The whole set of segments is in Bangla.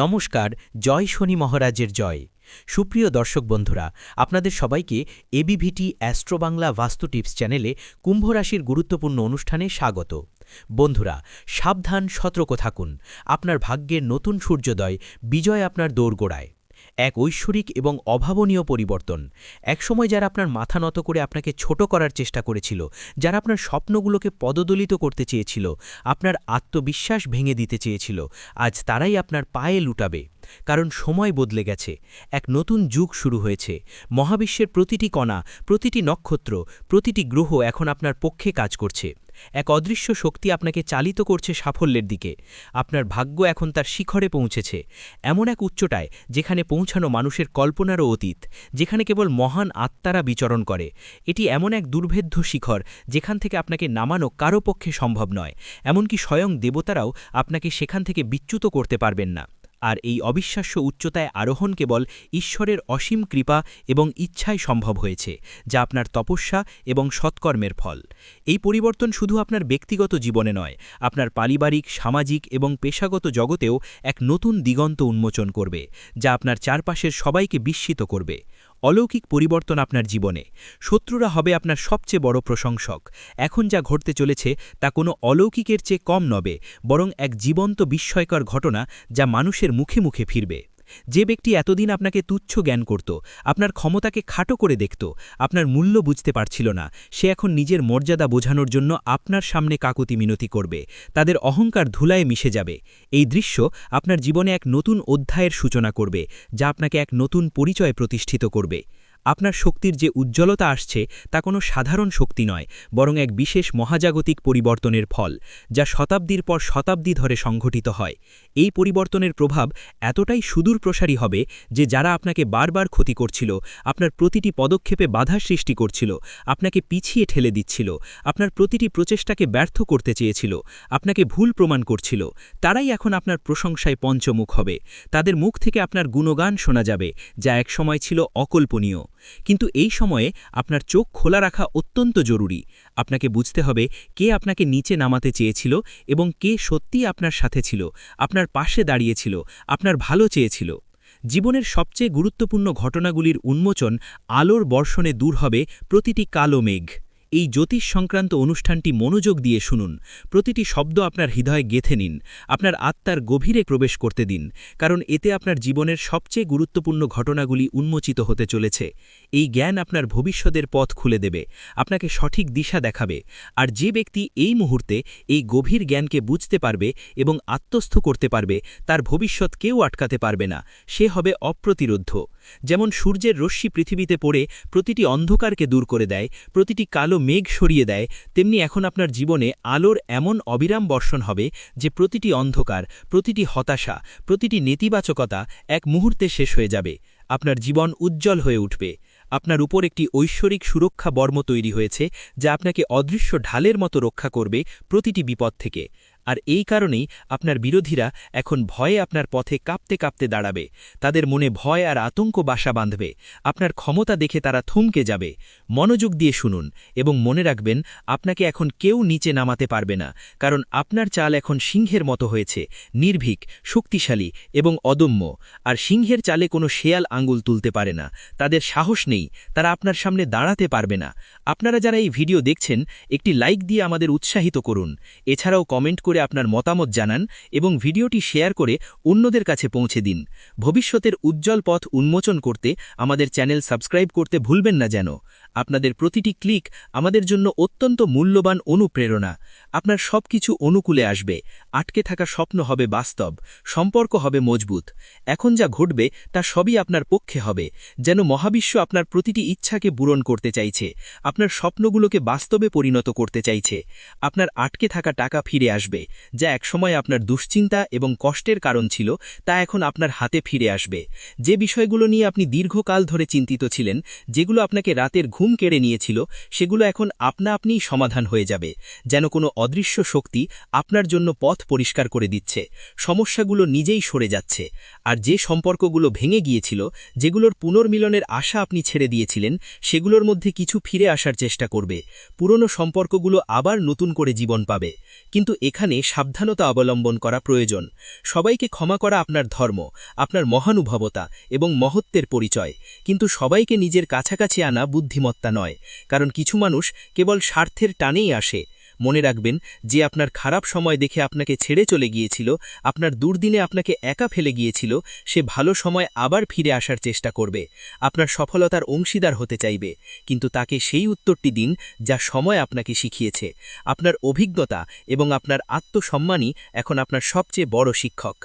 নমস্কার। জয় শনি মহারাজের জয়। সুপ্রিয় দর্শক বন্ধুরা, আপনাদের সবাইকে এবিভিটি অ্যাস্ট্রো বাংলা বাস্তু টিপস চ্যানেলে কুম্ভ রাশির গুরুত্বপূর্ণ অনুষ্ঠানে স্বাগত। বন্ধুরা, সাবধান, সতর্ক থাকুন। আপনার ভাগ্যের নতুন সূর্যোদয়, বিজয় আপনার দোরগোড়ায়। এক ঐশ্বরিক এবং অভাবনীয় পরিবর্তন। একসময় যারা আপনার মাথা নত করে আপনাকে ছোট করার চেষ্টা করেছিল, যারা আপনার স্বপ্নগুলোকে পদদলিত করতে চেয়েছিল, আপনার আত্মবিশ্বাস ভেঙে দিতে চেয়েছিল, আজ তারাই আপনার পায়ে লুটাবে। কারণ সময় বদলে গেছে, এক নতুন যুগ শুরু হয়েছে। মহাবিশ্বের প্রতিটি কণা, প্রতিটি নক্ষত্র, প্রতিটি গ্রহ এখন আপনার পক্ষে কাজ করছে। এক অদৃশ্য শক্তি আপনাকে চালিত করছে সাফল্যের দিকে। আপনার ভাগ্য এখন তার শিখরে পৌঁছেছে, এমন এক উচ্চতায় যেখানে পৌঁছানো মানুষের কল্পনারও অতীত, যেখানে কেবল মহান আত্মারা বিচরণ করে। এটি এমন এক দুর্ভেদ্য শিখর যেখান থেকে আপনাকে নামানো কারো পক্ষে সম্ভব নয়। এমনকি স্বয়ং দেবতারাও আপনাকে সেখান থেকে বিচ্যুত করতে পারবেন না। আর এই অবিশ্বাস্য উচ্চতায় আরোহণ কেবল ঈশ্বরের অসীম কৃপা এবং ইচ্ছাই সম্ভব হয়েছে, যা আপনার তপস্যা এবং সৎকর্মের ফল। এই পরিবর্তন শুধু আপনার ব্যক্তিগত জীবনে নয়, আপনার পারিবারিক, সামাজিক এবং পেশাগত জগতেও এক নতুন দিগন্ত উন্মোচন করবে, যা আপনার চারপাশের সবাইকে বিস্মিত করবে। অলৌকিক পরিবর্তন আপনার জীবনে। শত্রুরা হবে আপনার সবচেয়ে বড় প্রশংসক। এখন যা ঘটতে চলেছে তা কোনো অলৌকিকের চেয়ে কম নবে, বরং এক জীবন্ত বিস্ময়কর ঘটনা যা মানুষের মুখে মুখে ফিরবে। যে ব্যক্তি এতদিন আপনাকে তুচ্ছ জ্ঞান করত, আপনার ক্ষমতাকে খাটো করে দেখত, আপনার মূল্য বুঝতে পারছিল না, সে এখন নিজের মর্যাদা বোঝানোর জন্য আপনার সামনে কাকুতি মিনতি করবে। তাদের অহংকার ধুলায় মিশে যাবে। এই দৃশ্য আপনার জীবনে এক নতুন অধ্যায়ের সূচনা করবে, যা আপনাকে এক নতুন পরিচয় প্রতিষ্ঠিত করবে। আপনার শক্তির যে উজ্জ্বলতা আসছে তা কোনো সাধারণ শক্তি নয়, বরং এক বিশেষ মহাজাগতিক পরিবর্তনের ফল, যা শতাব্দীর পর শতাব্দী ধরে সংঘটিত হয়। এই পরিবর্তনের প্রভাব এতটাই সুদূরপ্রসারী হবে যে যারা আপনাকে বারবার ক্ষতি করছিল, আপনার প্রতিটি পদক্ষেপে বাধা সৃষ্টি করছিল, আপনাকে পিছিয়ে ঠেলে দিচ্ছিল, আপনার প্রতিটি প্রচেষ্টাকে ব্যর্থ করতে চেয়েছিল, আপনাকে ভুল প্রমাণ করছিল, তারাই এখন আপনার প্রশংসায় পঞ্চমুখ হবে। তাদের মুখ থেকে আপনার গুণগান শোনা যাবে, যা একসময় ছিল অকল্পনীয়। কিন্তু এই সময়ে আপনার চোখ খোলা রাখা অত্যন্ত জরুরি। আপনাকে বুঝতে হবে কে আপনাকে নিচে নামাতে চেয়েছিল এবং কে সত্যিই আপনার সাথে ছিল, আপনার পাশে দাঁড়িয়েছিল, আপনার ভালো চেয়েছিল। জীবনের সবচেয়ে গুরুত্বপূর্ণ ঘটনাগুলির উন্মোচন আলোর বর্ষণে দূর হবে প্রতিটি কালো মেঘ। এই জ্যোতিষ সংক্রান্ত অনুষ্ঠানটি মনোযোগ দিয়ে শুনুন। প্রতিটি শব্দ আপনার হৃদয়ে গেঁথে নিন, আপনার আত্মার গভীরে প্রবেশ করতে দিন, কারণ এতে আপনার জীবনের সবচেয়ে গুরুত্বপূর্ণ ঘটনাগুলি উন্মোচিত হতে চলেছে। এই জ্ঞান আপনার ভবিষ্যতের পথ খুলে দেবে, আপনাকে সঠিক দিশা দেখাবে। আর যে ব্যক্তি এই মুহূর্তে এই গভীর জ্ঞানকে বুঝতে পারবে এবং আত্মস্থ করতে পারবে, তার ভবিষ্যৎ কেউ আটকাতে পারবে না। সে হবে অপ্রতিরোধ্য। যেমন সূর্যের রশ্মি পৃথিবীতে পড়ে প্রতিটি অন্ধকারকে দূর করে দেয়, প্রতিটি কালো মেঘ সরিয়ে দেয়, তেমনি এখন আপনার জীবনে আলোর এমন অবিরাম বর্ষণ হবে যে প্রতিটি অন্ধকার, প্রতিটি হতাশা, প্রতিটি নেতিবাচকতা এক মুহূর্তে শেষ হয়ে যাবে। আপনার জীবন উজ্জ্বল হয়ে উঠবে। আপনার উপর একটি ঐশ্বরিক সুরক্ষা বর্ম তৈরি হয়েছে, যা আপনাকে অদৃশ্য ঢালের মতো রক্ষা করবে প্রতিটি বিপদ থেকে। আর এই কারণেই আপনার বিরোধীরা এখন ভয়ে আপনার পথে কাঁপতে কাঁপতে দাঁড়াবে। তাদের মনে ভয় আর আতঙ্ক বাসা বাঁধবে। আপনার ক্ষমতা দেখে তারা থমকে যাবে। মনোযোগ দিয়ে শুনুন এবং মনে রাখবেন, আপনাকে এখন কেউ নিচে নামাতে পারবে না, কারণ আপনার চাল এখন সিংহের মতো হয়েছে, নির্ভীক, শক্তিশালী এবং অদম্য। আর সিংহের চালে কোনো শেয়াল আঙুল তুলতে পারে না। তাদের সাহস নেই, তারা আপনার সামনে দাঁড়াতে পারবে না। আপনারা যারা এই ভিডিও দেখছেন, একটি লাইক দিয়ে আমাদের উৎসাহিত করুন। এছাড়াও কমেন্ট করে আপনার মতামত জানান এবং ভিডিওটি শেয়ার করে অন্যদের কাছে পৌঁছে দিন। ভবিষ্যতের উজ্জ্বল পথ উন্মোচন করতে আমাদের চ্যানেল সাবস্ক্রাইব করতে ভুলবেন না যেন। আপনাদের প্রতিটি ক্লিক আমাদের জন্য অত্যন্ত মূল্যবান অনুপ্রেরণা। আপনার সবকিছু অনুকূলে আসবে, আটকে থাকা স্বপ্ন হবে বাস্তব, সম্পর্ক হবে মজবুত। এখন যা ঘটবে তা সবই আপনার পক্ষে হবে, যেন মহাবিশ্ব আপনার প্রতিটি ইচ্ছাকে পূরণ করতে চাইছে, আপনার স্বপ্নগুলোকে বাস্তবে পরিণত করতে চাইছে। আপনার আটকে থাকা টাকা ফিরে আসবে, যা একসময় আপনার দুশ্চিন্তা এবং কষ্টের কারণ ছিল, তা এখন আপনার হাতে ফিরে আসবে। যে বিষয়গুলো নিয়ে আপনি দীর্ঘকাল ধরে চিন্তিত ছিলেন, যেগুলো আপনাকে রাতের ঘুম ঘুম কেড়ে নিয়েছিল সেগুলো এখন আপনা আপনিই সমাধান হয়ে যাবে, যেন কোনো অদৃশ্য শক্তি আপনার জন্য পথ পরিষ্কার করে দিচ্ছে। সমস্যাগুলো নিজেই সরে যাচ্ছে। আর যে সম্পর্কগুলো ভেঙে গিয়েছিল, যেগুলোর পুনর্মিলনের আশা আপনি ছেড়ে দিয়েছিলেন, সেগুলোর মধ্যে কিছু ফিরে আসার চেষ্টা করবে। পুরনো সম্পর্কগুলো আবার নতুন করে জীবন পাবে। কিন্তু এখানে সাবধানতা অবলম্বন করা প্রয়োজন। সবাইকে ক্ষমা করা আপনার ধর্ম, আপনার মহানুভবতা এবং মহত্বের পরিচয়। কিন্তু সবাইকে নিজের কাছাকাছি আনা বুদ্ধিমত্তা নয়, কারণ কিছু মানুষ কেবল স্বার্থের টানেই আসে। মনে রাখবেন, যে আপনার খারাপ সময় দেখে আপনাকে ছেড়ে চলে গিয়েছিল, আপনার দুর্দিনে আপনাকে একা ফেলে গিয়েছিল, সে ভালো সময় আবার ফিরে আসার চেষ্টা করবে, আপনার সফলতার অংশীদার হতে চাইবে। কিন্তু তাকে সেই উত্তরটি দিন যা সময় আপনাকে শিখিয়েছে। আপনার অভিজ্ঞতা এবং আপনার আত্মসম্মানই এখন আপনার সবচেয়ে বড় শিক্ষক।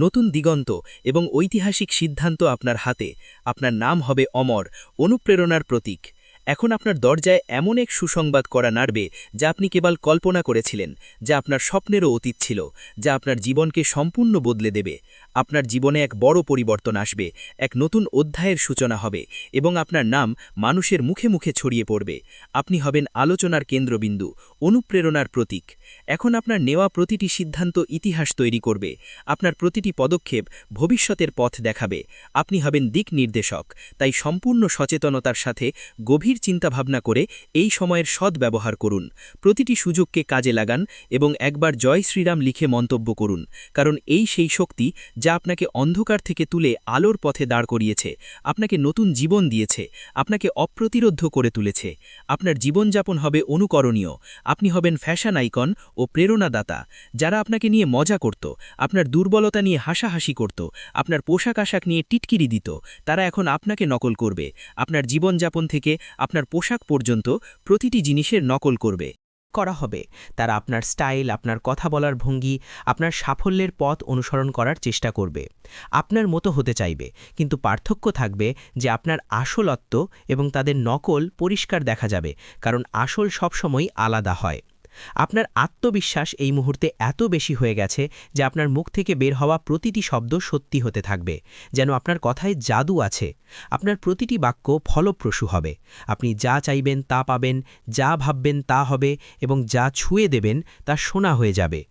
নতুন দিগন্ত এবং ঐতিহাসিক সিদ্ধান্ত আপনার হাতে। আপনার নাম হবে অমর, অনুপ্রেরণার প্রতীক। এখন আপনার দরজায় এমন এক সুসংবাদ করা নাড়বে যা আপনি কেবল কল্পনা করেছিলেন, যা আপনার স্বপ্নেরও অতীত ছিল, যা আপনার জীবনকে সম্পূর্ণ বদলে দেবে। আপনার জীবনে এক বড় পরিবর্তন আসবে, এক নতুন অধ্যায়ের সূচনা হবে, এবং আপনার নাম মানুষের মুখে মুখে ছড়িয়ে পড়বে। আপনি হবেন আলোচনার কেন্দ্রবিন্দু, অনুপ্রেরণার প্রতীক। এখন আপনার নেওয়া প্রতিটি সিদ্ধান্ত ইতিহাস তৈরি করবে। আপনার প্রতিটি পদক্ষেপ ভবিষ্যতের পথ দেখাবে। আপনি হবেন দিক নির্দেশক। তাই সম্পূর্ণ সচেতনতার সাথে গভীর চিন্তাভাবনা করে এই সময়ের সদ্ব্যবহার করুন। প্রতিটি সুযোগকে কাজে লাগান এবং একবার জয় শ্রীরাম লিখে মন্তব্য করুন, কারণ এই সেই শক্তি যা আপনাকে অন্ধকার থেকে তুলে আলোর পথে দাঁড় করিয়েছে, আপনাকে নতুন জীবন দিয়েছে, আপনাকে অপ্রতিরোধ্য করে তুলেছে। আপনার জীবনযাপন হবে অনুকরণীয়। আপনি হবেন ফ্যাশন আইকন ও প্রেরণাদাতা। যারা আপনাকে নিয়ে মজা করত, আপনার দুর্বলতা নিয়ে হাসাহাসি করত, আপনার পোশাক আশাক নিয়ে টিটকিরি দিত, তারা এখন আপনাকে নকল করবে। আপনার জীবনযাপন থেকে আপনার পোশাক পর্যন্ত প্রতিটি জিনিসের নকল করবে। করা হবে তারা আপনার স্টাইল, আপনার কথা বলার ভঙ্গি, আপনার সাফল্যের পথ অনুসরণ করার চেষ্টা করবে। আপনার মতো হতে চাইবে, কিন্তু পার্থক্য থাকবে যে আপনার আসলত্ব এবং তাদের নকল পরিষ্কার দেখা যাবে, কারণ আসল সবসময় আলাদা হয়। আপনার আত্মবিশ্বাস এই মুহূর্তে এত বেশি হয়ে গেছে যে আপনার মুখ থেকে বের হওয়া প্রতিটি শব্দ সত্যি হতে থাকবে, যেন আপনার কথায় জাদু আছে। আপনার প্রতিটি বাক্য ফলপ্রসূ হবে। আপনি যা চাইবেন তা পাবেন, যা ভাববেন তা হবে, এবং যা ছুঁয়ে দেবেন তা সোনা হয়ে যাবে।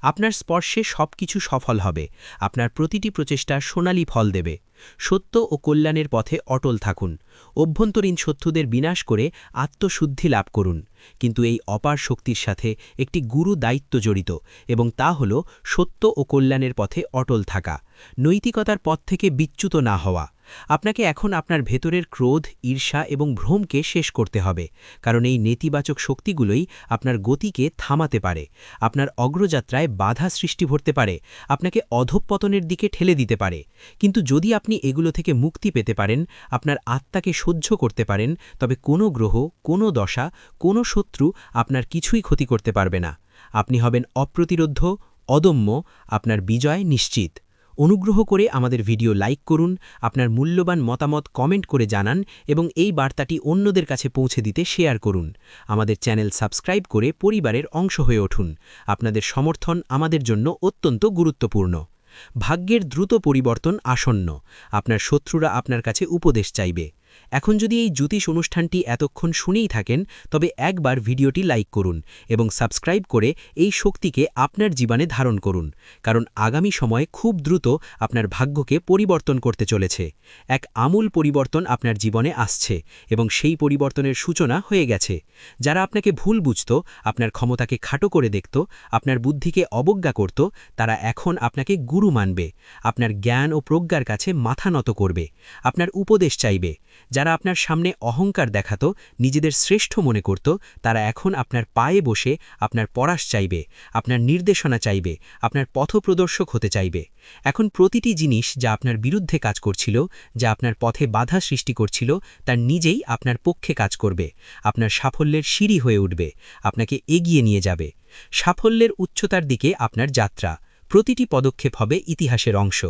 আপনার স্পর্শে সবকিছু সফল হবে। আপনার প্রতিটি প্রচেষ্টা সোনালি ফল দেবে। সত্য ও কল্যাণের পথে অটল থাকুন। অভ্যন্তরীণ শত্রুদের বিনাশ করে আত্মশুদ্ধি লাভ করুন। কিন্তু এই অপার শক্তির সাথে একটি গুরু দায়িত্ব জড়িত, এবং তা হল সত্য ও কল্যাণের পথে অটল থাকা, নৈতিকতার পথ থেকে বিচ্যুত না হওয়া। আপনাকে এখন আপনার ভেতরের ক্রোধ, ঈর্ষা এবং ভ্রমকে শেষ করতে হবে, কারণ এই নেতিবাচক শক্তিগুলোই আপনার গতিকে থামাতে পারে, আপনার অগ্রযাত্রায় বাধা সৃষ্টি করতে পারে, আপনাকে অধঃপতনের দিকে ঠেলে দিতে পারে। কিন্তু যদি আপনি এগুলো থেকে মুক্তি পেতে পারেন, আপনার আত্মাকে সহ্য করতে পারেন, তবে কোনো গ্রহ, কোনো দশা, কোনো শত্রু আপনার কিছুই ক্ষতি করতে পারবে না। আপনি হবেন অপ্রতিরোধ্য, অদম্য, আপনার বিজয় নিশ্চিত। অনুগ্রহ করে আমাদের ভিডিও লাইক করুন, আপনার মূল্যবান মতামত কমেন্ট করে জানান, এবং এই বার্তাটি অন্যদের কাছে পৌঁছে দিতে শেয়ার করুন। আমাদের চ্যানেল সাবস্ক্রাইব করে পরিবারের অংশ হয়ে উঠুন। আপনাদের সমর্থন আমাদের জন্য অত্যন্ত গুরুত্বপূর্ণ। ভাগ্যের দ্রুত পরিবর্তন আসন্ন। আপনার শত্রুরা আপনার কাছে উপদেশ চাইবে। এখন যদি এই জ্যোতিষ অনুষ্ঠানটি এতক্ষণ শুনেই থাকেন, তবে একবার ভিডিওটি লাইক করুন এবং সাবস্ক্রাইব করে এই শক্তিকে আপনার জীবনে ধারণ করুন, কারণ আগামী সময়ে খুব দ্রুত আপনার ভাগ্যকে পরিবর্তন করতে চলেছে। এক আমূল পরিবর্তন আপনার জীবনে আসছে, এবং সেই পরিবর্তনের সূচনা হয়ে গেছে। যারা আপনাকে ভুল বুঝত, আপনার ক্ষমতাকে খাটো করে দেখত, আপনার বুদ্ধিকে অবজ্ঞা করত, তারা এখন আপনাকে গুরু মানবে, আপনার জ্ঞান ও প্রজ্ঞার কাছে মাথা নত করবে, আপনার উপদেশ চাইবে। যারা আপনার সামনে অহংকার দেখাত, নিজেদের শ্রেষ্ঠ মনে করত, তারা এখন আপনার পায়ে বসে আপনার পরাশ চাইবে, আপনার নির্দেশনা চাইবে, আপনার পথপ্রদর্শক হতে চাইবে। এখন প্রতিটি জিনিস যা আপনার বিরুদ্ধে কাজ করছিল, যা আপনার পথে বাধা সৃষ্টি করছিল, তার নিজেই আপনার পক্ষে কাজ করবে। আপনার সাফল্যের সিঁড়ি হয়ে উঠবে, আপনাকে এগিয়ে নিয়ে যাবে। সাফল্যের উচ্চতার দিকে আপনার যাত্রা, প্রতিটি পদক্ষেপ হবে ইতিহাসের অংশ।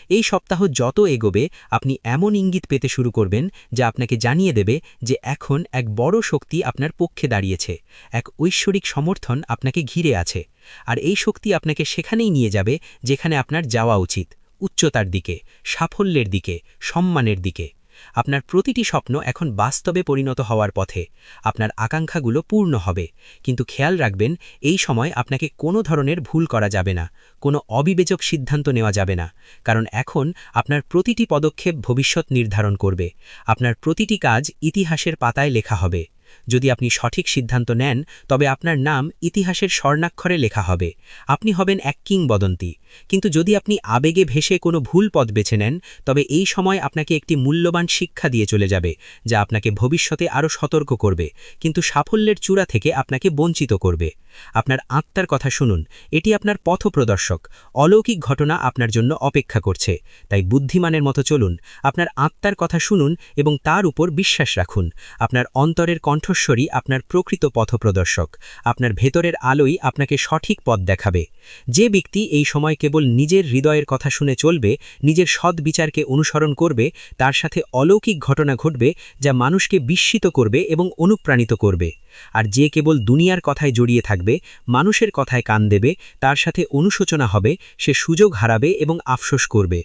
এই সপ্তাহ যত এগোবে, আপনি এমন ইঙ্গিত পেতে শুরু করবেন যা আপনাকে জানিয়ে দেবে যে এখন এক বড় শক্তি আপনার পক্ষে দাঁড়িয়েছে, এক ঐশ্বরিক সমর্থন আপনাকে ঘিরে আছে। আর এই শক্তি আপনাকে সেখানেই নিয়ে যাবে যেখানে আপনার যাওয়া উচিত, উচ্চতার দিকে, সাফল্যের দিকে, সম্মানের দিকে। আপনার প্রতিটি স্বপ্ন এখন বাস্তবে পরিণত হওয়ার পথে। আপনার আকাঙ্ক্ষাগুলো পূর্ণ হবে, কিন্তু খেয়াল রাখবেন এই সময় আপনাকে কোনো ধরনের ভুল করা যাবে না, কোনো অবিবেচক সিদ্ধান্ত নেওয়া যাবে না, কারণ এখন আপনার প্রতিটি পদক্ষেপ ভবিষ্যৎ নির্ধারণ করবে। আপনার প্রতিটি কাজ ইতিহাসের পাতায় লেখা হবে। যদি আপনি সঠিক সিদ্ধান্ত নেন তবে আপনার নাম ইতিহাসের স্বর্ণাক্ষরে লেখা হবে। আপনি হবেন এক কিংবদন্তি। কিন্তু যদি আপনি আবেগে ভেসে কোনো ভুল পথ বেছে নেন তবে এই সময় আপনাকে একটি মূল্যবান শিক্ষা দিয়ে চলে যাবে, যা আপনাকে ভবিষ্যতে আরও সতর্ক করবে, কিন্তু সাফল্যের চূড়া থেকে আপনাকে বঞ্চিত করবে। আপনার আত্মার কথা শুনুন, এটি আপনার পথপ্রদর্শক। অলৌকিক ঘটনা আপনার জন্য অপেক্ষা করছে, তাই বুদ্ধিমানের মতো চলুন। আপনার আত্মার কথা শুনুন এবং তার উপর বিশ্বাস রাখুন। আপনার অন্তরের কণ্ঠস্বরী আপনার প্রকৃত পথপ্রদর্শক। আপনার ভেতরের আলোই আপনাকে সঠিক পথ দেখাবে। যে ব্যক্তি এই সময় কেবল নিজের হৃদয়ের কথা শুনে চলবে, নিজের সৎ বিচারকে অনুসরণ করবে, তার সাথে অলৌকিক ঘটনা ঘটবে যা মানুষকে বিস্মিত করবে এবং অনুপ্রাণিত করবে। আর যে কেবল দুনিয়ার কথায় জড়িয়ে থাকবে, মানুষের কথায় কান দেবে, তার সাথে অনুশোচনা হবে, সে সুযোগ হারাবে এবং আফসোস করবে।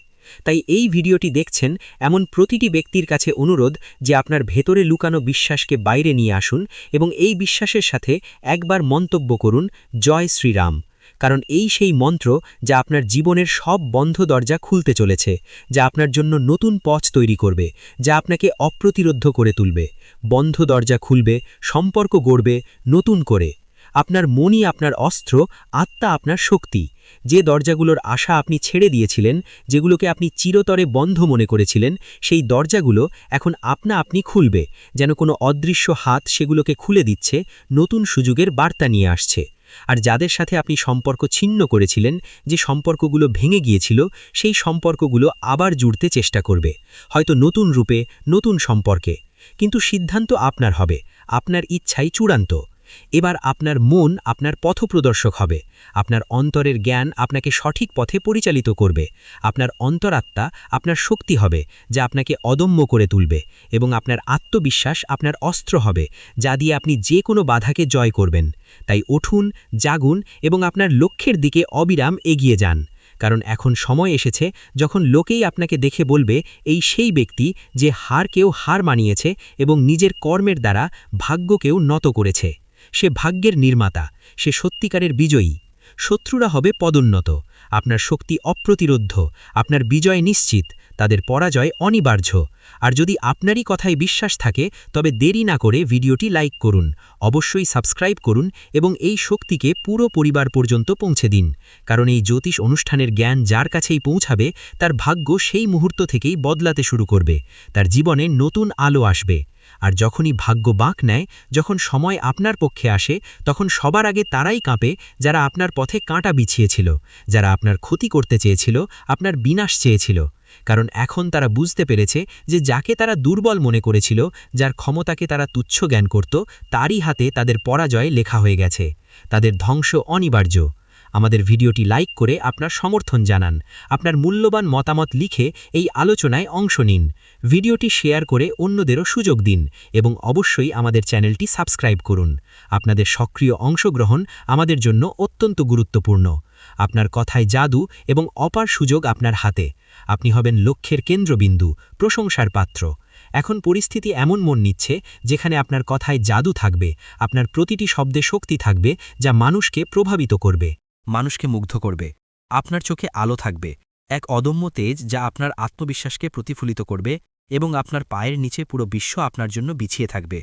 তাই এই ভিডিওটি দেখছেন এমন প্রতিটি ব্যক্তির কাছে অনুরোধ যে আপনার ভেতরে লুকানো বিশ্বাসকে বাইরে নিয়ে আসুন এবং এই বিশ্বাসের সাথে একবার মন্তব্য করুন, জয় শ্রীরাম। কারণ এই সেই মন্ত্র যা আপনার জীবনের সব বন্ধ দরজা খুলতে চলেছে, যা আপনার জন্য নতুন পথ তৈরি করবে, যা আপনাকে অপ্রতিরোধ্য করে তুলবে। বন্ধ দরজা খুলবে, সম্পর্ক গড়বে নতুন করে। আপনার মনই আপনার অস্ত্র, আত্মা আপনার শক্তি। যে দরজাগুলোর আশা আপনি ছেড়ে দিয়েছিলেন, যেগুলোকে আপনি চিরতরে বন্ধ মনে করেছিলেন, সেই দরজাগুলো এখন আপনি খুলবে, যেন কোনো অদৃশ্য হাত সেগুলোকে খুলে দিচ্ছে, নতুন সুযোগের বার্তা নিয়ে আসছে। আর যাদের সাথে আপনি সম্পর্ক ছিন্ন করেছিলেন, যে সম্পর্কগুলো ভেঙে গিয়েছিল, সেই সম্পর্কগুলো আবার জুড়তে চেষ্টা করবে, হয়তো নতুন রূপে, নতুন সম্পর্কে। কিন্তু সিদ্ধান্ত আপনার হবে, আপনার ইচ্ছাই চূড়ান্ত। এবার আপনার মন আপনার পথপ্রদর্শক হবে। আপনার অন্তরের জ্ঞান আপনাকে সঠিক পথে পরিচালিত করবে। আপনার অন্তরাত্মা আপনার শক্তি হবে, যা আপনাকে অদম্য করে তুলবে, এবং আপনার আত্মবিশ্বাস আপনার অস্ত্র হবে, যা দিয়ে আপনি যে কোনো বাধাকে জয় করবেন। তাই উঠুন, জাগুন এবং আপনার লক্ষ্যের দিকে অবিরাম এগিয়ে যান। কারণ এখন সময় এসেছে যখন লোকেই আপনাকে দেখে বলবে, এই সেই ব্যক্তি যে হারকেও হার মানিয়েছে এবং নিজের কর্মের দ্বারা ভাগ্যকেও নত করেছে। সে ভাগ্যের নির্মাতা, সে সত্যিকারের বিজয়ী। শত্রুরা হবে পদোন্নত, আপনার শক্তি অপ্রতিরোধ্য, আপনার বিজয় নিশ্চিত, তাদের পরাজয় অনিবার্য। আর যদি আপনারই কথায় বিশ্বাস থাকে তবে দেরি না করে ভিডিওটি লাইক করুন, অবশ্যই সাবস্ক্রাইব করুন এবং এই শক্তিকে পুরো পরিবার পর্যন্ত পৌঁছে দিন। কারণ এই জ্যোতিষ অনুষ্ঠানের জ্ঞান যার কাছেই পৌঁছাবে, তার ভাগ্য সেই মুহূর্ত থেকেই বদলাতে শুরু করবে, তার জীবনে নতুন আলো আসবে। আর যখনই ভাগ্য বাঁক নেয়, যখন সময় আপনার পক্ষে আসে, তখন সবার আগে তারাই কাঁপে যারা আপনার পথে কাঁটা বিছিয়েছিল, যারা আপনার ক্ষতি করতে চেয়েছিল, আপনার বিনাশ চেয়েছিল। কারণ এখন তারা বুঝতে পেরেছে যে যাকে তারা দুর্বল মনে করেছিল, যার ক্ষমতাকে তারা তুচ্ছ জ্ঞান করত, তারই হাতে তাদের পরাজয় লেখা হয়ে গেছে। তাদের ধ্বংস অনিবার্য। আমাদের ভিডিওটি লাইক করে আপনার সমর্থন জানান, আপনার মূল্যবান মতামত লিখে এই আলোচনায় অংশ নিন। ভিডিওটি শেয়ার করে অন্যদেরও সুযোগ দিন এবং অবশ্যই আমাদের চ্যানেলটি সাবস্ক্রাইব করুন। আপনাদের সক্রিয় অংশগ্রহণ আমাদের জন্য অত্যন্ত গুরুত্বপূর্ণ। আপনার কথায় জাদু এবং অপার সুযোগ আপনার হাতে। আপনি হবেন লক্ষ্যের কেন্দ্রবিন্দু, প্রশংসার পাত্র। এখন পরিস্থিতি এমন মন নিচ্ছে যেখানে আপনার কথায় জাদু থাকবে, আপনার প্রতিটি শব্দে শক্তি থাকবে যা মানুষকে প্রভাবিত করবে, মানুষকে মুগ্ধ করবে। আপনার চোখে আলো থাকবে, এক অদম্য তেজ যা আপনার আত্মবিশ্বাসকে প্রতিফলিত করবে এবং আপনার পায়ের নিচে পুরো বিশ্ব আপনার জন্য বিছিয়ে থাকবে।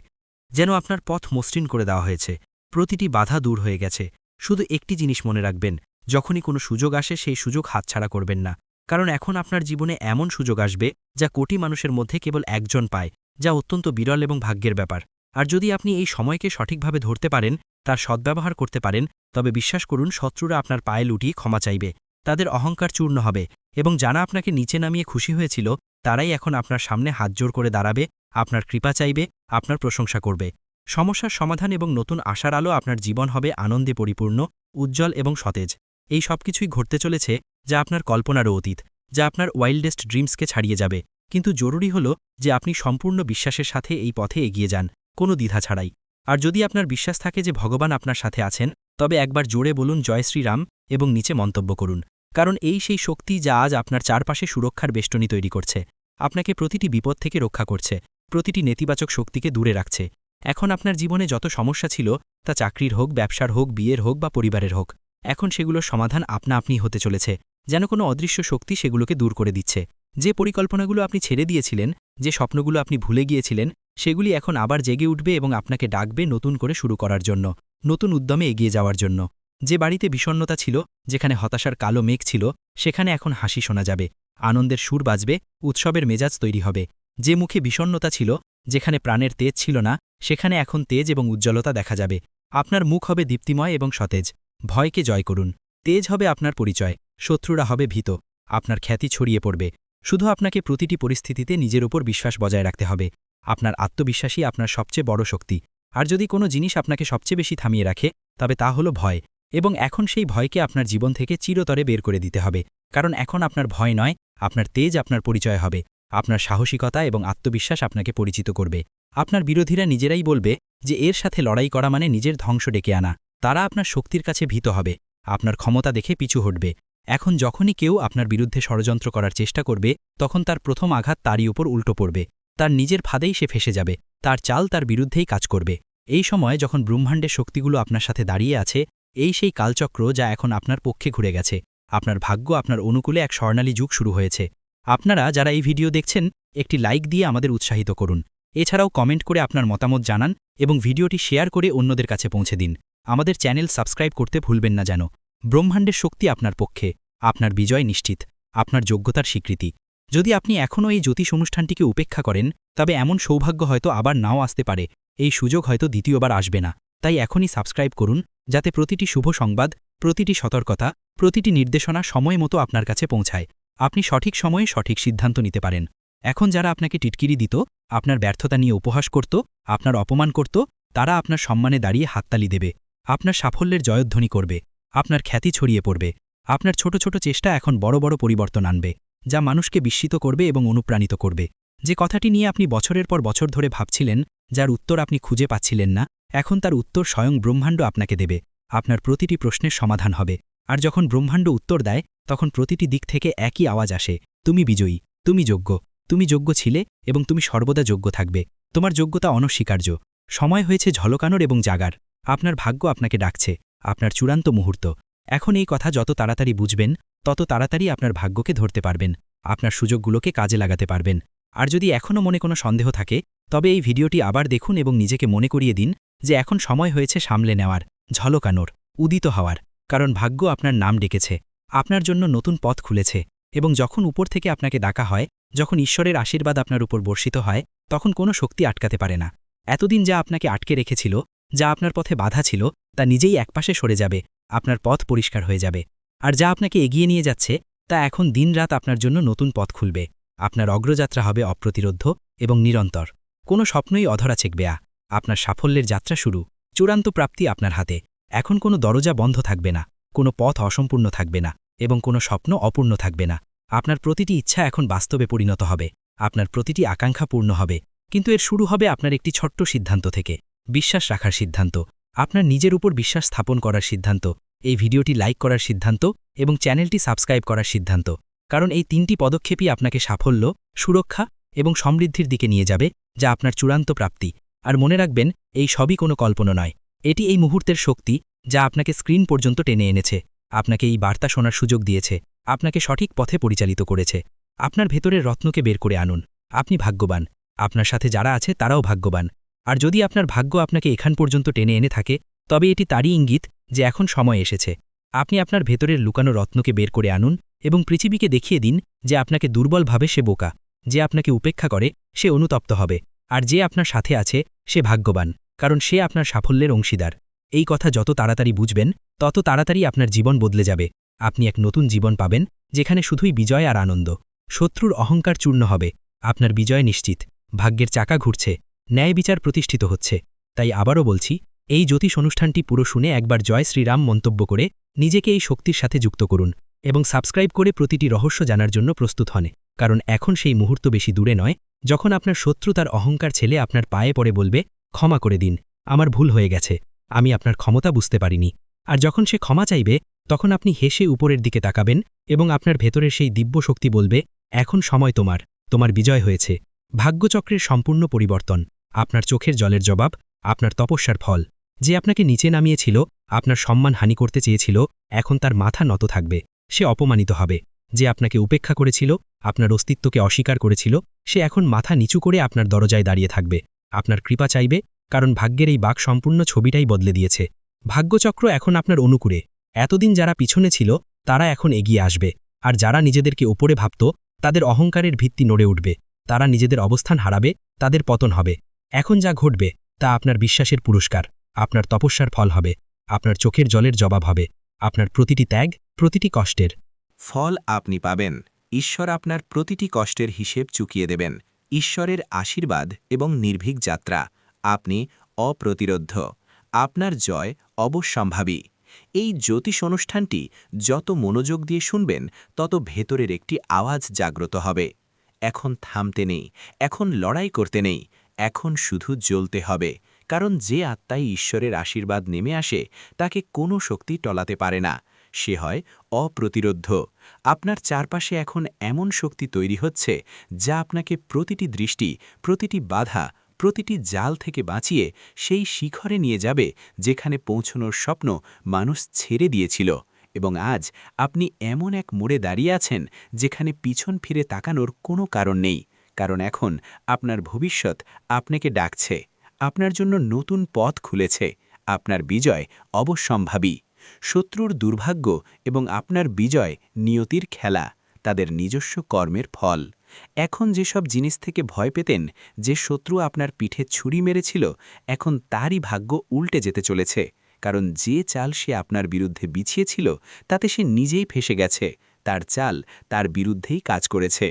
যেন আপনার পথ মসৃণ করে দেওয়া হয়েছে, প্রতিটি বাধা দূর হয়ে গেছে। শুধু একটি জিনিস মনে রাখবেন, যখনই কোনো সুযোগ আসে সেই সুযোগ হাতছাড়া করবেন না, কারণ এখন আপনার জীবনে এমন সুযোগ আসবে যা কোটি মানুষের মধ্যে কেবল একজন পায়, যা অত্যন্ত বিরল এবং ভাগ্যের ব্যাপার। আর যদি আপনি এই সময়কে সঠিকভাবে ধরতে পারেন, তার সদ্ব্যবহার করতে পারেন, তবে বিশ্বাস করুন শত্রুরা আপনার পায়ে লুটিয়ে ক্ষমা চাইবে, তাদের অহংকার চূর্ণ হবে, এবং যারা আপনাকে নিচে নামিয়ে খুশি হয়েছিল তারাই এখন আপনার সামনে হাতজোড় করে দাঁড়াবে, আপনার কৃপা চাইবে, আপনার প্রশংসা করবে। সমস্যার সমাধান এবং নতুন আশার আলো আপনার জীবন হবে আনন্দে পরিপূর্ণ, উজ্জ্বল এবং সতেজ। এই সবকিছুই ঘটতে চলেছে যা আপনার কল্পনারও অতীত, যা আপনার ওয়াইল্ডেস্ট ড্রিমসকে ছাড়িয়ে যাবে। কিন্তু জরুরি হল যে আপনি সম্পূর্ণ বিশ্বাসের সাথে এই পথে এগিয়ে যান, কোনো দ্বিধা ছাড়াই। আর যদি আপনার বিশ্বাস থাকে যে ভগবান আপনার সাথে আছেন, তবে একবার জোরে বলুন জয় শ্রীরাম এবং নিচে মন্তব্য করুন, কারণ এই সেই শক্তি যা আজ আপনার চারপাশে সুরক্ষার বেষ্টনী তৈরি করছে। আপনাকে প্রতিটি বিপদ থেকে রক্ষা করছে, প্রতিটি নেতিবাচক শক্তিকে দূরে রাখছে। এখন আপনার জীবনে যত সমস্যা ছিল, তা চাকরির হোক, ব্যবসার হোক, বিয়ের হোক বা পরিবারের হোক, এখন সেগুলোর সমাধান আপনা আপনি হতে চলেছে, যেন কোনো অদৃশ্য শক্তি সেগুলোকে দূর করে দিচ্ছে। যে পরিকল্পনাগুলো আপনি ছেড়ে দিয়েছিলেন, যে স্বপ্নগুলো আপনি ভুলে গিয়েছিলেন, সেগুলি এখন আবার জেগে উঠবে এবং আপনাকে ডাকবে নতুন করে শুরু করার জন্য, নতুন উদ্যমে এগিয়ে যাওয়ার জন্য। যে বাড়িতে বিষণ্ণতা ছিল, যেখানে হতাশার কালো মেঘ ছিল, সেখানে এখন হাসি শোনা যাবে, আনন্দের সুর বাজবে, উৎসবের মেজাজ তৈরি হবে। যে মুখে বিষণ্ণতা ছিল, যেখানে প্রাণের তেজ ছিল না, সেখানে এখন তেজ এবং উজ্জ্বলতা দেখা যাবে। আপনার মুখ হবে দীপ্তিময় এবং সতেজ। ভয়কে জয় করুন। তেজ হবে আপনার পরিচয়, শত্রুরা হবে ভীত, আপনার খ্যাতি ছড়িয়ে পড়বে। শুধু আপনাকে প্রতিটি পরিস্থিতিতে নিজের উপর বিশ্বাস বজায় রাখতে হবে। আপনার আত্মবিশ্বাসই আপনার সবচেয়ে বড় শক্তি। আর যদি কোনো জিনিস আপনাকে সবচেয়ে বেশি থামিয়ে রাখে, তবে তা হলো ভয়। এবং এখন সেই ভয়কে আপনার জীবন থেকে চিরতরে বের করে দিতে হবে। কারণ এখন আপনার ভয় নয়, আপনার তেজ আপনার পরিচয় হবে। আপনার সাহসিকতা এবং আত্মবিশ্বাস আপনাকে পরিচিত করবে। আপনার বিরোধীরা নিজেরাই বলবে যে এর সাথে লড়াই করা মানে নিজের ধ্বংস ডেকে আনা। তারা আপনার শক্তির কাছে ভীত হবে, আপনার ক্ষমতা দেখে পিছু হটবে। এখন যখনই কেউ আপনার বিরুদ্ধে ষড়যন্ত্র করার চেষ্টা করবে, তখন তার প্রথম আঘাত তারই উপর উল্টো পড়বে। তার নিজের ফাঁদেই সে ফেসে যাবে, তার চাল তার বিরুদ্ধেই কাজ করবে। এই সময় যখন ব্রহ্মাণ্ডের শক্তিগুলো আপনার সাথে দাঁড়িয়ে আছে, এই সেই কালচক্র যা এখন আপনার পক্ষে ঘুরে গেছে। আপনার ভাগ্য আপনার অনুকূলে এক স্বর্ণালী যুগ শুরু হয়েছে। আপনারা যারা এই ভিডিও দেখছেন, একটি লাইক দিয়ে আমাদের উৎসাহিত করুন। এছাড়াও কমেন্ট করে আপনার মতামত জানান এবং ভিডিওটি শেয়ার করে অন্যদের কাছে পৌঁছে দিন। আমাদের চ্যানেল সাবস্ক্রাইব করতে ভুলবেন না যেন। ব্রহ্মাণ্ডের শক্তি আপনার পক্ষে, আপনার বিজয় নিশ্চিত, আপনার যোগ্যতার স্বীকৃতি। যদি আপনি এখনও এই জ্যোতিষ অনুষ্ঠানটিকে উপেক্ষা করেন, তবে এমন সৌভাগ্য হয়তো আবার নাও আসতে পারে। এই সুযোগ হয়তো দ্বিতীয়বার আসবে না। তাই এখনই সাবস্ক্রাইব করুন, যাতে প্রতিটি শুভ সংবাদ, প্রতিটি সতর্কতা, প্রতিটি নির্দেশনা সময় মতো আপনার কাছে পৌঁছায়। আপনি সঠিক সময়ে সঠিক সিদ্ধান্ত নিতে পারেন। এখন যারা আপনাকে টিটকিরি দিত, আপনার ব্যর্থতা নিয়ে উপহাস করত, আপনার অপমান করত, তারা আপনার সম্মানে দাঁড়িয়ে হাততালি দেবে, আপনার সাফল্যের জয়ধ্বনি করবে, আপনার খ্যাতি ছড়িয়ে পড়বে। আপনার ছোট ছোট চেষ্টা এখন বড় বড় পরিবর্তন আনবে, যা মানুষকে বিস্মিত করবে এবং অনুপ্রাণিত করবে। যে কথাটি নিয়ে আপনি বছরের পর বছর ধরে ভাবছিলেন, যার উত্তর আপনি খুঁজে পাচ্ছিলেন না, এখন তার উত্তর স্বয়ং ব্রহ্মাণ্ড আপনাকে দেবে। আপনার প্রতিটি প্রশ্নের সমাধান হবে। আর যখন ব্রহ্মাণ্ড উত্তর দেয়, তখন প্রতিটি দিক থেকে একই আওয়াজ আসে, তুমি বিজয়ী, তুমি যোগ্য, তুমি যোগ্য ছিলে এবং তুমি সর্বদা যোগ্য থাকবে। তোমার যোগ্যতা অনস্বীকার্য। সময় হয়েছে ঝলকানোর এবং জাগার। আপনার ভাগ্য আপনাকে ডাকছে, আপনার চূড়ান্ত মুহূর্ত। এখন এই কথা যত তাড়াতাড়ি বুঝবেন, তত তাড়াতাড়ি আপনার ভাগ্যকে ধরতে পারবেন, আপনার সুযোগগুলোকে কাজে লাগাতে পারবেন। আর যদি এখনও মনে কোনো সন্দেহ থাকে, তবে এই ভিডিওটি আবার দেখুন এবং নিজেকে মনে করিয়ে দিন যে এখন সময় হয়েছে সামলে নেওয়ার, ঝলকানোর, উদিত হওয়ার। কারণ ভাগ্য আপনার নাম ডেকেছে, আপনার জন্য নতুন পথ খুলেছে। এবং যখন উপর থেকে আপনাকে ডাকা হয়, যখন ঈশ্বরের আশীর্বাদ আপনার উপর বর্ষিত হয়, তখন কোনো শক্তি আটকাতে পারে না। এতদিন যা আপনাকে আটকে রেখেছিল, যা আপনার পথে বাধা ছিল, তা নিজেই একপাশে সরে যাবে, আপনার পথ পরিষ্কার হয়ে যাবে। আর যা আপনাকে এগিয়ে নিয়ে যাচ্ছে, তা এখন দিনরাত আপনার জন্য নতুন পথ খুলবে। আপনার অগ্রযাত্রা হবে অপ্রতিরোধ্য এবং নিরন্তর। কোনো স্বপ্নই অধরা চেকবে না। আপনার সাফল্যের যাত্রা শুরু, চূড়ান্ত প্রাপ্তি আপনার হাতে। এখন কোনো দরজা বন্ধ থাকবে না, কোনো পথ অসম্পূর্ণ থাকবে না এবং কোনো স্বপ্ন অপূর্ণ থাকবে না। আপনার প্রতিটি ইচ্ছা এখন বাস্তবে পরিণত হবে, আপনার প্রতিটি আকাঙ্ক্ষা পূর্ণ হবে। কিন্তু এর শুরু হবে আপনার একটি ছোট্ট সিদ্ধান্ত থেকে, বিশ্বাস রাখার সিদ্ধান্ত, আপনার নিজের উপর বিশ্বাস স্থাপন করার সিদ্ধান্ত, এই ভিডিওটি লাইক করার সিদ্ধান্ত এবং চ্যানেলটি সাবস্ক্রাইব করার সিদ্ধান্ত। কারণ এই তিনটি পদক্ষেপই আপনাকে সাফল্য, সুরক্ষা এবং সমৃদ্ধির দিকে নিয়ে যাবে, যা আপনার চূড়ান্ত প্রাপ্তি। আর মনে রাখবেন, এই সবই কোনো কল্পনা নয়, এটি এই মুহূর্তের শক্তি, যা আপনাকে স্ক্রিন পর্যন্ত টেনে এনেছে, আপনাকে এই বার্তা শোনার সুযোগ দিয়েছে, আপনাকে সঠিক পথে পরিচালিত করেছে। আপনার ভেতরের রত্নকে বের করে আনুন। আপনি ভাগ্যবান, আপনার সাথে যারা আছে তারাও ভাগ্যবান। আর যদি আপনার ভাগ্য আপনাকে এখান পর্যন্ত টেনে এনে থাকে, তবে এটি তারই ইঙ্গিত যে এখন সময় এসেছে। আপনি আপনার ভেতরের লুকানো রত্নকে বের করে আনুন এবং পৃথিবীকে দেখিয়ে দিন যে আপনাকে দুর্বল ভাবে সে বোকা, যে আপনাকে উপেক্ষা করে সে অনুতপ্ত হবে, আর যে আপনার সাথে আছে সে ভাগ্যবান, কারণ সে আপনার সাফল্যের অংশীদার। এই কথা যত তাড়াতাড়ি বুঝবেন, তত তাড়াতাড়ি আপনার জীবন বদলে যাবে। আপনি এক নতুন জীবন পাবেন, যেখানে শুধুই বিজয় আর আনন্দ। শত্রুর অহংকার চূর্ণ হবে, আপনার বিজয় নিশ্চিত। ভাগ্যের চাকা ঘুরছে, ন্যায় বিচার প্রতিষ্ঠিত হচ্ছে। তাই আবারও বলছি, এই জ্যোতিষ অনুষ্ঠানটি পুরো শুনে একবার জয় শ্রীরাম মন্তব্য করে নিজেকে এই শক্তির সাথে যুক্ত করুন এবং সাবস্ক্রাইব করে প্রতিটি রহস্য জানার জন্য প্রস্তুত হন। কারণ এখন সেই মুহূর্ত বেশি দূরে নয়, যখন আপনার শত্রু তার অহংকার ছেলে আপনার পায়ে পড়ে বলবে, ক্ষমা করে দিন, আমার ভুল হয়ে গেছে, আমি আপনার ক্ষমতা বুঝতে পারিনি। আর যখন সে ক্ষমা চাইবে, তখন আপনি হেসে উপরের দিকে তাকাবেন এবং আপনার ভেতরের সেই দিব্য শক্তি বলবে, এখন সময় তোমার, তোমার বিজয় হয়েছে। ভাগ্যচক্রের সম্পূর্ণ পরিবর্তন, আপনার চোখের জলের জবাব, আপনার তপস্যার ফল। যে আপনাকে নিচে নামিয়েছিল, আপনার সম্মান হানি করতে চেয়েছিল, এখন তার মাথা নত থাকবে, সে অপমানিত হবে। যে আপনাকে উপেক্ষা করেছিল, আপনার অস্তিত্বকে অস্বীকার করেছিল, সে এখন মাথা নিচু করে আপনার দরজায় দাঁড়িয়ে থাকবে, আপনার কৃপা চাইবে, কারণ ভাগ্যের এই বাক সম্পূর্ণ ছবিটাই বদলে দিয়েছে। ভাগ্যচক্র এখন আপনার অনুকূলে। এতদিন যারা পিছনে ছিল তারা এখন এগিয়ে আসবে, আর যারা নিজেদেরকে ওপরে ভাবত তাদের অহংকারের ভিত্তি নড়ে উঠবে, তারা নিজেদের অবস্থান হারাবে, তাদের পতন হবে। এখন যা ঘটবে তা আপনার বিশ্বাসের পুরস্কার, আপনার তপস্যার ফল হবে, আপনার চোখের জলের জবাব হবে, আপনার প্রতিটি ত্যাগ, প্রতিটি কষ্টের ফল আপনি পাবেন। ঈশ্বর আপনার প্রতিটি কষ্টের হিসেব চুকিয়ে দেবেন। ঈশ্বরের আশীর্বাদ এবং নির্ভীক যাত্রা। আপনি অপ্রতিরোধ্য। আপনার জয় অবশ্যম্ভাবী। এই জ্যোতিষ অনুষ্ঠানটি যত মনোযোগ দিয়ে শুনবেন তত ভেতরের একটি আওয়াজ জাগ্রত হবে। এখন থামতে নেই, এখন লড়াই করতে নেই, এখন শুধু জ্বলতে হবে। কারণ যে আত্মায় ঈশ্বরের আশীর্বাদ নেমে আসে তাকে কোনো শক্তি টলাতে পারে না। সে হয় অপ্রতিরোধ্য। আপনার চারপাশে এখন এমন শক্তি তৈরি হচ্ছে যা আপনাকে প্রতিটি দৃষ্টি, প্রতিটি বাধা, প্রতিটি জাল থেকে বাঁচিয়ে সেই শিখরে নিয়ে যাবে যেখানে পৌঁছনোর স্বপ্ন মানুষ ছেড়ে দিয়েছিল। এবং আজ আপনি এমন এক মোড়ে দাঁড়িয়ে আছেন যেখানে পিছন ফিরে তাকানোর কোনো কারণ নেই, কারণ এখন আপনার ভবিষ্যৎ আপনাকে ডাকছে। আপনার জন্য নতুন পথ খুলেছে। আপনার বিজয় অবশ্যম্ভাবী। শত্রুর দুর্ভাগ্য এবং আপনার বিজয় নিয়তির খেলা, তাদের নিজস্ব কর্মের ফল। এখন যেসব জিনিস থেকে ভয় পেতেন, যে শত্রু আপনার পিঠে ছুরি মেরেছিল, এখন তারই ভাগ্য উল্টে যেতে চলেছে। কারণ যে চাল সে আপনার বিরুদ্ধে বিছিয়েছিল তাতে সে নিজেই ফেসে গেছে। তার চাল তার বিরুদ্ধেই কাজ করেছে।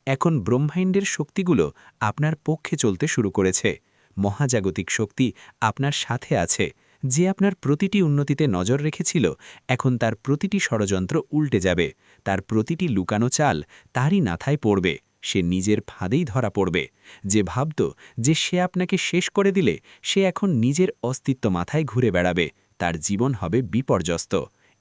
এখন ব্রহ্মাণ্ডের শক্তিগুলো আপনার পক্ষে চলতে শুরু করেছে। মহাজাগতিক শক্তি আপনার সাথে আছে। যে আপনার প্রতিটি উন্নতিতে নজর রেখেছিল, এখন তার প্রতিটি ষড়যন্ত্র উল্টে যাবে। তার প্রতিটি লুকানো চাল তারই মাথায় পড়বে। সে নিজের ফাঁদেই ধরা পড়বে। যে ভাবত যে সে আপনাকে শেষ করে দিলে, সে এখন নিজের অস্তিত্ব মাথায় ঘুরে বেড়াবে। তার জীবন হবে বিপর্যস্ত।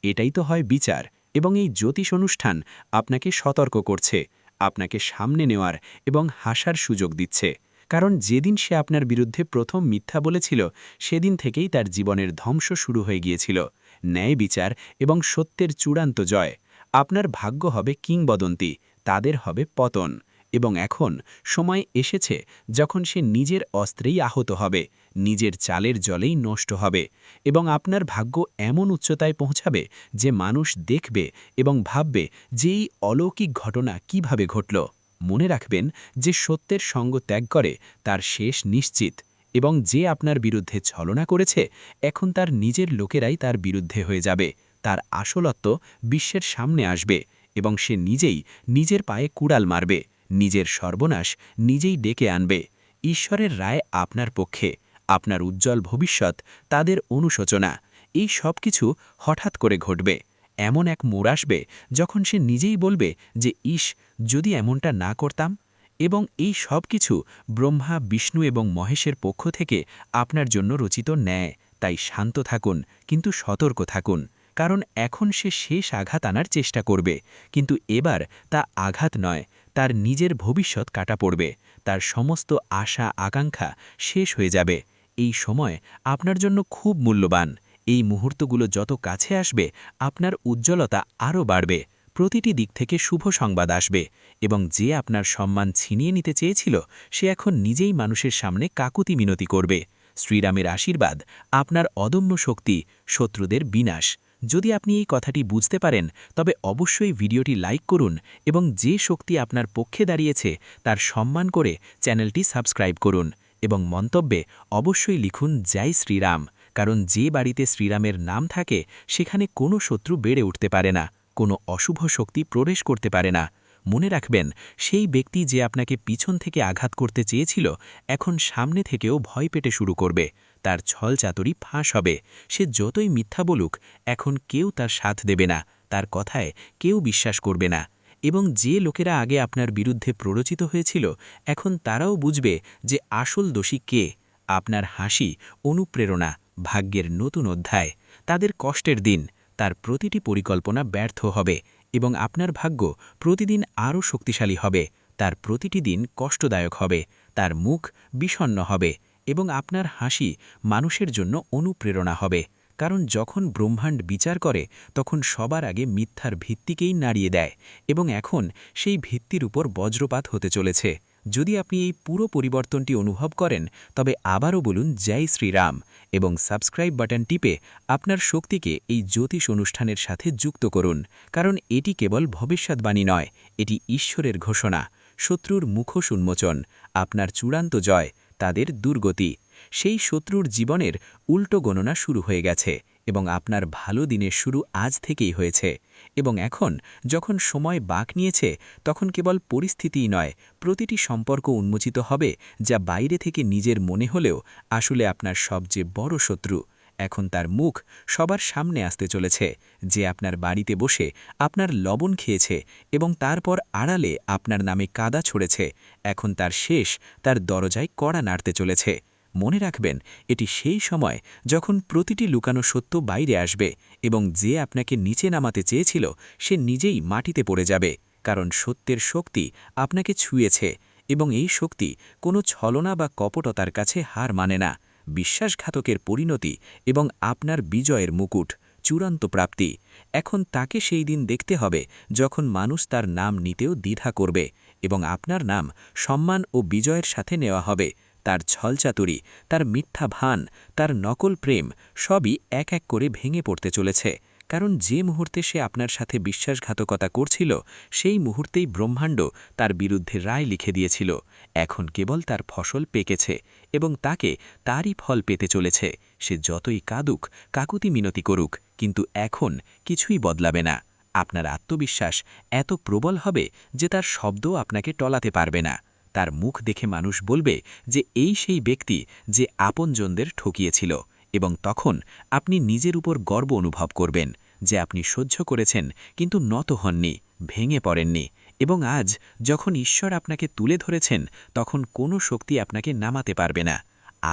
এটাই তো হয় বিচার। এবং এই জ্যোতিষ অনুষ্ঠান আপনাকে সতর্ক করছে, আপনাকে সামনে নেওয়ার এবং হাসার সুযোগ দিচ্ছে। কারণ যেদিন সে আপনার বিরুদ্ধে প্রথম মিথ্যা বলেছিল, সেদিন থেকেই তার জীবনের ধ্বংস শুরু হয়ে গিয়েছিল। ন্যায় বিচার এবং সত্যের চূড়ান্ত জয়। আপনার ভাগ্য হবে কিংবদন্তি, তাদের হবে পতন। এবং এখন সময় এসেছে যখন সে নিজের অস্ত্রেই আহত হবে, নিজের চালের জলেই নষ্ট হবে। এবং আপনার ভাগ্য এমন উচ্চতায় পৌঁছাবে যে মানুষ দেখবে এবং ভাববে যে এই অলৌকিক ঘটনা কিভাবে ঘটল। মনে রাখবেন, যে সত্যের সঙ্গ ত্যাগ করে তার শেষ নিশ্চিত। এবং যে আপনার বিরুদ্ধে ছলনা করেছে, এখন তার নিজের লোকেরাই তার বিরুদ্ধে হয়ে যাবে। তার আসলত্ব বিশ্বের সামনে আসবে এবং সে নিজেই নিজের পায়ে কুড়াল মারবে, নিজের সর্বনাশ নিজেই ডেকে আনবে। ঈশ্বরের রায় আপনার পক্ষে, আপনার উজ্জ্বল ভবিষ্যৎ তাদের অনুশোচনা। এই সব কিছু হঠাৎ করে ঘটবে। এমন এক মোড় আসবে যখন সে নিজেই বলবে যে ইস, যদি এমনটা না করতাম। এবং এই সব কিছু ব্রহ্মা, বিষ্ণু এবং মহেশের পক্ষ থেকে আপনার জন্য রচিত ন্যায়। তাই শান্ত থাকুন, কিন্তু সতর্ক থাকুন। কারণ এখন সে শেষ আঘাত আনার চেষ্টা করবে, কিন্তু এবার তা আঘাত নয়, তার নিজের ভবিষ্যৎ কাটা পড়বে। তার সমস্ত আশা আকাঙ্ক্ষা শেষ হয়ে যাবে। এই সময় আপনার জন্য খুব মূল্যবান। এই মুহূর্তগুলো যত কাছে আসবে, আপনার উজ্জ্বলতা আরও বাড়বে। প্রতিটি দিক থেকে শুভ সংবাদ আসবে এবং যে আপনার সম্মান ছিনিয়ে নিতে চেয়েছিল, সে এখন নিজেই মানুষের সামনে কাকুতি মিনতি করবে। শ্রীরামের আশীর্বাদ, আপনার অদম্য শক্তি, শত্রুদের বিনাশ। যদি আপনি এই কথাটি বুঝতে পারেন, তবে অবশ্যই ভিডিওটি লাইক করুন এবং যে শক্তি আপনার পক্ষে দাঁড়িয়েছে তার সম্মান করে চ্যানেলটি সাবস্ক্রাইব করুন। এবং মন্তব্যে অবশ্যই লিখুন জয় শ্রীরাম, কারণ যে বাড়িতে শ্রীরামের নাম থাকে সেখানে কোনো শত্রু বেড়ে উঠতে পারে না, কোনো অশুভ শক্তি প্রবেশ করতে পারে না। মনে রাখবেন, সেই ব্যক্তি যে আপনাকে পিছন থেকে আঘাত করতে চেয়েছিল, এখন সামনে থেকেও ভয় পেতে শুরু করবে। তার ছলচাতুরি ফাঁস হবে। সে যতই মিথ্যা বলুক, এখন কেউ তার সাথ দেবে না, তার কথায় কেউ বিশ্বাস করবে না। এবং যে লোকেরা আগে আপনার বিরুদ্ধে প্ররোচিত হয়েছিল, এখন তারাও বুঝবে যে আসল দোষী কে। আপনার হাসি অনুপ্রেরণা, ভাগ্যের নতুন অধ্যায়। তাদের কষ্টের দিন, তার প্রতিটি পরিকল্পনা ব্যর্থ হবে এবং আপনার ভাগ্য প্রতিদিন আরও শক্তিশালী হবে। তার প্রতিটি দিন কষ্টদায়ক হবে, তার মুখ বিষণ্ণ হবে এবং আপনার হাসি মানুষের জন্য অনুপ্রেরণা হবে। কারণ যখন ব্রহ্মাণ্ড বিচার করে তখন সবার আগে মিথ্যার ভিত্তিকেই নাড়িয়ে দেয় এবং এখন সেই ভিত্তির উপর বজ্রপাত হতে চলেছে। যদি আপনি এই পুরো পরিবর্তনটি অনুভব করেন তবে আবারও বলুন জয় শ্রীরাম এবং সাবস্ক্রাইব বাটন টিপে আপনার শক্তিকে এই জ্যোতিষ অনুষ্ঠানের সাথে যুক্ত করুন। কারণ এটি কেবল ভবিষ্যৎবাণী নয়, এটি ঈশ্বরের ঘোষণা। শত্রুর মুখোশ উন্মোচন, আপনার চূড়ান্ত জয়, তাদের দুর্গতি। সেই শত্রুর জীবনের উল্টো গণনা শুরু হয়ে গেছে এবং আপনার ভালো দিনের শুরু আজ থেকেই হয়েছে। এবং এখন যখন সময় বাঁক নিয়েছে তখন কেবল পরিস্থিতিই নয়, প্রতিটি সম্পর্ক উন্মোচিত হবে যা বাইরে থেকে নিজের মনে হলেও আসলে আপনার সবচেয়ে বড় শত্রু। এখন তার মুখ সবার সামনে আসতে চলেছে, যে আপনার বাড়িতে বসে আপনার লবণ খেয়েছে এবং তারপর আড়ালে আপনার নামে কাদা ছড়েছে, এখন তার শেষ তার দরজায় কড়া নাড়তে চলেছে। মনে রাখবেন, এটি সেই সময় যখন প্রতিটি লুকানো সত্য বাইরে আসবে এবং যে আপনাকে নিচে নামাতে চেয়েছিল সে নিজেই মাটিতে পড়ে যাবে। কারণ সত্যের শক্তি আপনাকে ছুঁয়েছে এবং এই শক্তি কোনো ছলনা বা কপটতার কাছে হার মানে না। বিশ্বাসঘাতকের পরিণতি এবং আপনার বিজয়ের মুকুট, চূড়ান্ত প্রাপ্তি। এখন তাকে সেই দিন দেখতে হবে যখন মানুষ তার নাম নিতেও দ্বিধা করবে এবং আপনার নাম সম্মান ও বিজয়ের সাথে নেওয়া হবে। তার ছলচাতুরি, তার মিথ্যা ভান, তার নকল প্রেম সবই এক এক করে ভেঙে পড়তে চলেছে। কারণ যে মুহূর্তে সে আপনার সাথে বিশ্বাসঘাতকতা করছিল সেই মুহূর্তেই ব্রহ্মাণ্ড তার বিরুদ্ধে রায় লিখে দিয়েছিল। এখন কেবল তার ফসল পেকেছে এবং তাকে তারই ফল পেতে চলেছে। সে যতই কাঁদুক, কাকুতি মিনতি করুক, কিন্তু এখন কিছুই বদলাবে না। আপনার আত্মবিশ্বাস এত প্রবল হবে যে তার শব্দও আপনাকে টলাতে পারবে না। তার মুখ দেখে মানুষ বলবে যে এই সেই ব্যক্তি যে আপনজনদের ঠকিয়েছিল এবং তখন আপনি নিজের উপর গর্ব অনুভব করবেন যে আপনি সহ্য করেছেন কিন্তু নত হননি, ভেঙে পড়েননি। এবং আজ যখন ঈশ্বর আপনাকে তুলে ধরেছেন তখন কোনো শক্তি আপনাকে নামাতে পারবে না।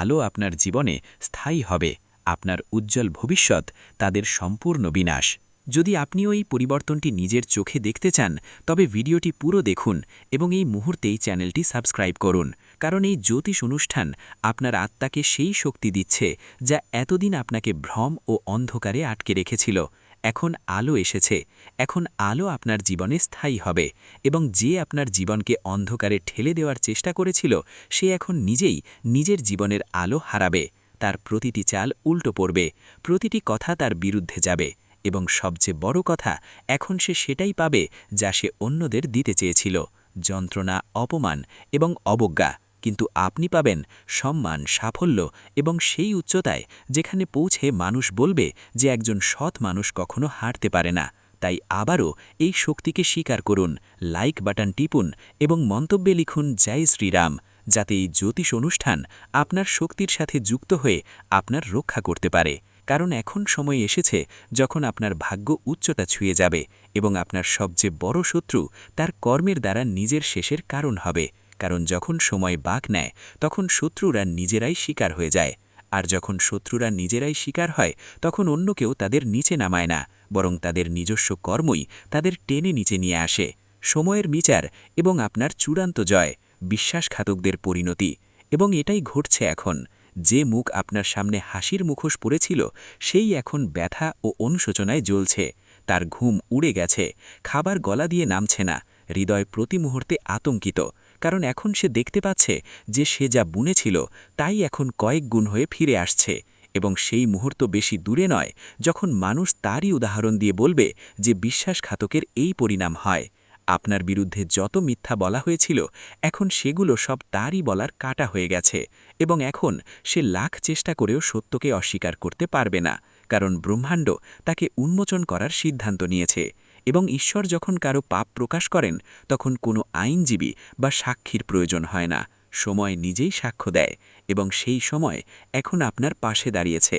আলো আপনার জীবনে স্থায়ী হবে, আপনার উজ্জ্বল ভবিষ্যৎ তাদের সম্পূর্ণ বিনাশ। যদি আপনিও এই পরিবর্তনটি নিজের চোখে দেখতে চান তবে ভিডিওটি পুরো দেখুন এবং এই মুহূর্তেই চ্যানেলটি সাবস্ক্রাইব করুন। কারণ এই জ্যোতিষ অনুষ্ঠান আপনার আত্মাকে সেই শক্তি দিচ্ছে যা এতদিন আপনাকে ভ্রম ও অন্ধকারে আটকে রেখেছিল। এখন আলো এসেছে, এখন আলো আপনার জীবনে স্থায়ী হবে এবং যে আপনার জীবনকে অন্ধকারে ঠেলে দেওয়ার চেষ্টা করেছিল সে এখন নিজেই নিজের জীবনের আলো হারাবে। তার প্রতিটি চাল উল্টো পড়বে, প্রতিটি কথা তার বিরুদ্ধে যাবে এবং সবচেয়ে বড় কথা, এখন সে সেটাই পাবে যা সে অন্যদের দিতে চেয়েছিল, যন্ত্রণা, অপমান এবং অবজ্ঞা। কিন্তু আপনি পাবেন সম্মান, সাফল্য এবং সেই উচ্চতায় যেখানে পৌঁছে মানুষ বলবে যে একজন সৎ মানুষ কখনো হারতে পারে না। তাই আবারও এই শক্তিকে স্বীকার করুন, লাইক বাটন টিপুন এবং মন্তব্যে লিখুন জয় শ্রীরাম, যাতে এই জ্যোতিষ অনুষ্ঠান আপনার শক্তির সাথে যুক্ত হয়ে আপনার রক্ষা করতে পারে। কারণ এখন সময় এসেছে যখন আপনার ভাগ্য উচ্চতা ছুঁয়ে যাবে এবং আপনার সবচেয়ে বড় শত্রু তার কর্মের দ্বারা নিজের শেষের কারণ হবে। কারণ যখন সময় বাঁক নেয় তখন শত্রুরা নিজেরাই শিকার হয়ে যায়, আর যখন শত্রুরা নিজেরাই শিকার হয় তখন অন্য কেউ তাদের নিচে নামায় না, বরং তাদের নিজস্ব কর্মই তাদের টেনে নিচে নিয়ে আসে। সময়ের বিচার এবং আপনার চূড়ান্ত জয়, বিশ্বাসঘাতকদের পরিণতি। এবং এটাই ঘটছে এখন। যে মুখ আপনার সামনে হাসির মুখোশ পড়েছিল সেই এখন ব্যথা ও অনুশোচনায় জ্বলছে। তার ঘুম উড়ে গেছে, খাবার গলা দিয়ে নামছে না, হৃদয় প্রতি মুহূর্তে আতঙ্কিত। কারণ এখন সে দেখতে পাচ্ছে যে সে যা বুনেছিল তাই এখন কয়েক গুণ হয়ে ফিরে আসছে। এবং সেই মুহূর্ত বেশি দূরে নয় যখন মানুষ তারই উদাহরণ দিয়ে বলবে যে বিশ্বাসঘাতকের এই পরিণাম হয়। আপনার বিরুদ্ধে যত মিথ্যা বলা হয়েছিল এখন সেগুলো সব তারই বলার কাটা হয়ে গেছে এবং এখন সে লাখ চেষ্টা করেও সত্যকে অস্বীকার করতে পারবে না। কারণ ব্রহ্মাণ্ড তাকে উন্মোচন করার সিদ্ধান্ত নিয়েছে। এবং ঈশ্বর যখন কারো পাপ প্রকাশ করেন তখন কোনো আইনজীবী বা সাক্ষীর প্রয়োজন হয় না, সময় নিজেই সাক্ষ্য দেয় এবং সেই সময় এখন আপনার পাশে দাঁড়িয়েছে।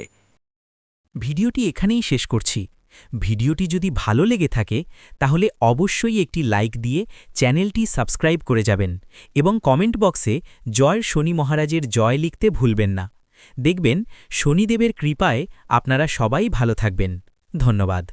ভিডিওটি এখানেই শেষ করছি। ভিডিওটি যদি ভালো লেগে থাকে তাহলে অবশ্যই একটি লাইক দিয়ে চ্যানেলটি সাবস্ক্রাইব করে যাবেন এবং কমেন্ট বক্সে জয় শনি মহারাজের জয় লিখতে ভুলবেন না। দেখবেন শনিদেবের কৃপায় আপনারা সবাই ভালো থাকবেন। ধন্যবাদ।